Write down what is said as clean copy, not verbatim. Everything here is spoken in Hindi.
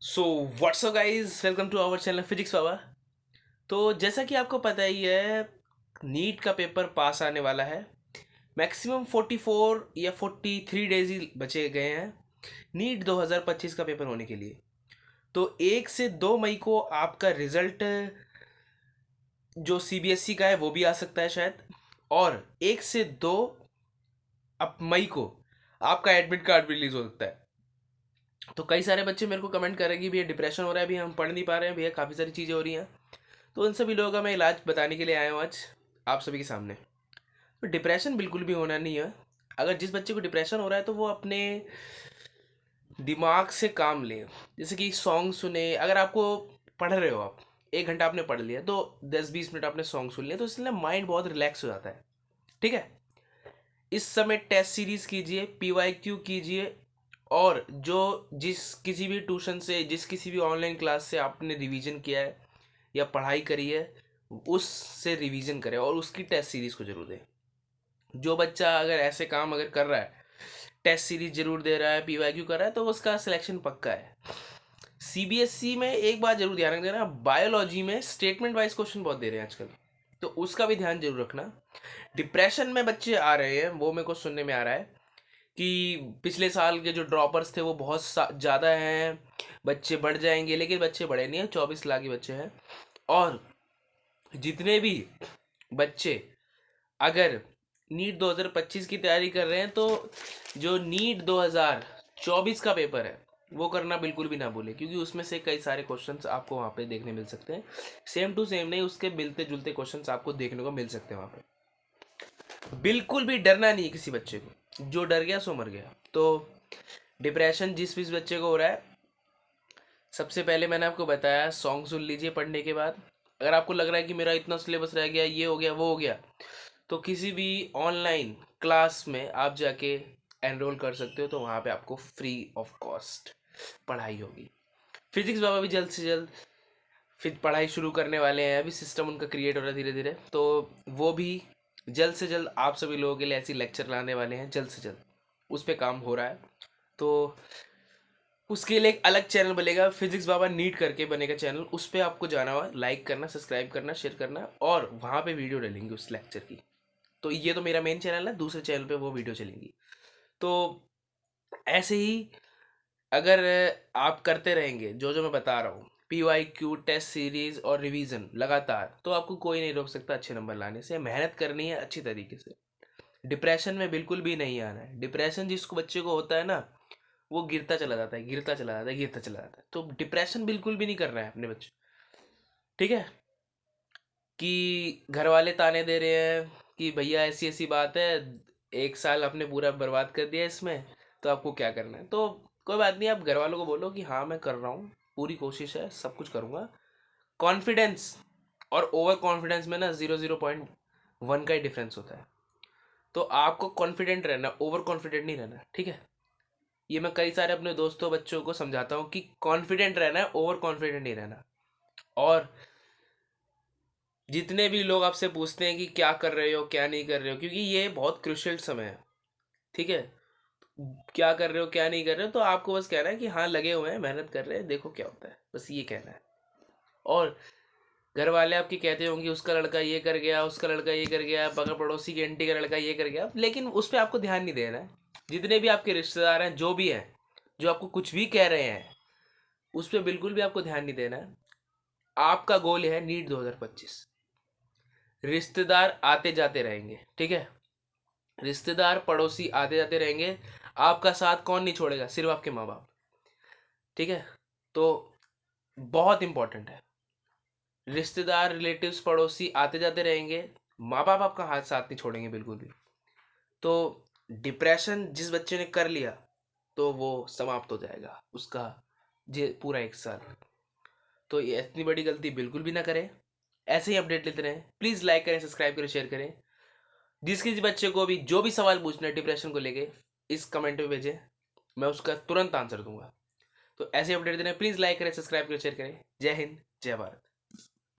So what's up guys, welcome to our channel physics Baba. तो जैसा कि आपको पता ही है, नीट का पेपर पास आने वाला है। मैक्सिमम 44 या 43 डेज ही बचे गए हैं नीट 2025 का पेपर होने के लिए। तो 1 से 2 मई को आपका रिजल्ट जो सीबीएसई का है वो भी आ सकता है शायद। और 1 से 2 मई को आपका एडमिट कार्ड भी रिलीज हो सकता है। तो कई सारे बच्चे मेरे को कमेंट कर रहे हैं कि भैया डिप्रेशन हो रहा है, भैया हम पढ़ नहीं पा रहे हैं, भैया काफ़ी सारी चीज़ें हो रही हैं। तो उन सभी लोगों का मैं इलाज बताने के लिए आया हूँ आज आप सभी के सामने। तो डिप्रेशन बिल्कुल भी होना नहीं है। अगर जिस बच्चे को डिप्रेशन हो रहा है तो वो अपने दिमाग से काम ले, जैसे कि सॉन्ग सुने। अगर आपको पढ़ रहे हो, आप 1 घंटा आपने पढ़ लिया तो 10-20 मिनट आपने सॉन्ग सुन लिया, तो इसलिए माइंड बहुत रिलैक्स हो जाता है। ठीक है, इस समय टेस्ट सीरीज कीजिए, पीवाईक्यू कीजिए। और जो जिस किसी भी ट्यूशन से, जिस किसी भी ऑनलाइन क्लास से आपने रिवीजन किया है या पढ़ाई करी है, उससे रिवीजन करें और उसकी टेस्ट सीरीज को जरूर दें। जो बच्चा अगर ऐसे काम अगर कर रहा है, टेस्ट सीरीज जरूर दे रहा है, पीवाईक्यू कर रहा है, तो उसका सिलेक्शन पक्का है। सीबीएसई में एक बात जरूर ध्यान रखना, बायोलॉजी में स्टेटमेंट वाइज क्वेश्चन बहुत दे रहे हैं आजकल, तो उसका भी ध्यान जरूर रखना। डिप्रेशन में बच्चे आ रहे हैं, वो मेरे को सुनने में आ रहा है कि पिछले साल के जो ड्रॉपर्स थे वो बहुत ज़्यादा हैं, बच्चे बढ़ जाएंगे, लेकिन बच्चे बढ़े नहीं हैं, 24 लाख ही बच्चे हैं। और जितने भी बच्चे अगर नीट 2025 की तैयारी कर रहे हैं, तो जो नीट 2024 का पेपर है वो करना बिल्कुल भी ना भूले, क्योंकि उसमें से कई सारे क्वेश्चंस आपको वहाँ पे देखने मिल सकते हैं। सेम टू सेम नहीं, उसके मिलते जुलते क्वेश्चंस आपको देखने को मिल सकते हैं वहाँ पे। बिल्कुल भी डरना नहीं है किसी बच्चे को, जो डर गया सो मर गया। तो डिप्रेशन जिस भी बच्चे को हो रहा है, सबसे पहले मैंने आपको बताया सॉन्ग सुन लीजिए पढ़ने के बाद। अगर आपको लग रहा है कि मेरा इतना सिलेबस रह गया, ये हो गया वो हो गया, तो किसी भी ऑनलाइन क्लास में आप जाके एनरोल कर सकते हो। तो वहाँ पे आपको फ्री ऑफ कॉस्ट पढ़ाई होगी। फिजिक्स बाबा भी जल्द से जल्द फिर पढ़ाई शुरू करने वाले हैं, अभी सिस्टम उनका क्रिएट हो रहा है धीरे धीरे, तो वो भी जल्द से जल्द आप सभी लोगों के लिए ऐसी लेक्चर लाने वाले हैं, जल्द से जल्द उस पर काम हो रहा है। तो उसके लिए एक अलग चैनल बनेगा, फिजिक्स बाबा नीट करके बनेगा चैनल, उस पर आपको जाना हुआ, लाइक करना, सब्सक्राइब करना, शेयर करना, और वहाँ पे वीडियो डालेंगे उस लेक्चर की। तो ये तो मेरा मेन चैनल है, दूसरे चैनल पे वो वीडियो चलेंगी। तो ऐसे ही अगर आप करते रहेंगे जो जो मैं बता रहा हूँ, पीवाईक्यू, टेस्ट सीरीज और रिवीजन लगातार, तो आपको कोई नहीं रोक सकता अच्छे नंबर लाने से। मेहनत करनी है अच्छी तरीके से, डिप्रेशन में बिल्कुल भी नहीं आना है। डिप्रेशन जिसको बच्चे को होता है ना, वो गिरता चला जाता है, गिरता चला जाता है, गिरता चला जाता है। तो डिप्रेशन बिल्कुल भी नहीं करना है अपने बच्चे। ठीक है, कि घर वाले ताने दे रहे हैं कि भैया ऐसी ऐसी बात है, 1 साल आपने पूरा बर्बाद कर दिया इसमें, तो आपको क्या करना है। तो कोई बात नहीं, आप घर वालों को बोलो कि हाँ मैं कर रहा हूँ, पूरी कोशिश है, सब कुछ करूँगा। कॉन्फिडेंस और ओवर कॉन्फिडेंस में ना 0.1 का ही डिफरेंस होता है। तो आपको कॉन्फिडेंट रहना, ओवर कॉन्फिडेंट नहीं रहना। ठीक है, ये मैं कई सारे अपने दोस्तों बच्चों को समझाता हूँ कि कॉन्फिडेंट रहना है, ओवर कॉन्फिडेंट नहीं रहना। और जितने भी लोग आपसे पूछते हैं कि क्या कर रहे हो क्या नहीं कर रहे हो, क्योंकि ये बहुत क्रूशियल समय है। ठीक है, क्या कर रहे हो क्या नहीं कर रहे हो, तो आपको बस कहना है कि हाँ लगे हुए हैं, मेहनत कर रहे हैं, देखो क्या होता है, बस ये कहना है। और घर वाले आपकी कहते होंगे उसका लड़का ये कर गया, उसका लड़का ये कर गया, बगल पड़ोसी की आंटी का लड़का ये कर गया, लेकिन उस पर आपको ध्यान नहीं देना है। जितने भी आपके रिश्तेदार हैं, जो भी हैं, जो आपको कुछ भी कह रहे हैं, उस पर बिल्कुल भी आपको ध्यान नहीं देना है। आपका गोल है नीट 2025। रिश्तेदार आते जाते रहेंगे, ठीक है, रिश्तेदार पड़ोसी आते जाते रहेंगे, आपका साथ कौन नहीं छोड़ेगा, सिर्फ आपके माँ बाप। ठीक है, तो बहुत इंपॉर्टेंट है, रिश्तेदार रिलेटिव्स पड़ोसी आते जाते रहेंगे, माँ बाप आपका हाथ साथ नहीं छोड़ेंगे बिल्कुल भी। तो डिप्रेशन जिस बच्चे ने कर लिया, तो वो समाप्त हो जाएगा उसका जे पूरा 1 साल। तो ये इतनी बड़ी गलती बिल्कुल भी ना करें। ऐसे ही अपडेट लेते रहें, प्लीज़ लाइक करें, सब्सक्राइब करें, शेयर करें। जिस किसी बच्चे को भी जो भी सवाल पूछना है डिप्रेशन को लेके, इस कमेंट में भेजें, मैं उसका तुरंत आंसर दूंगा। तो ऐसे अपडेट देना, प्लीज़ लाइक करें, सब्सक्राइब करें, शेयर करें। जय हिंद, जय भारत।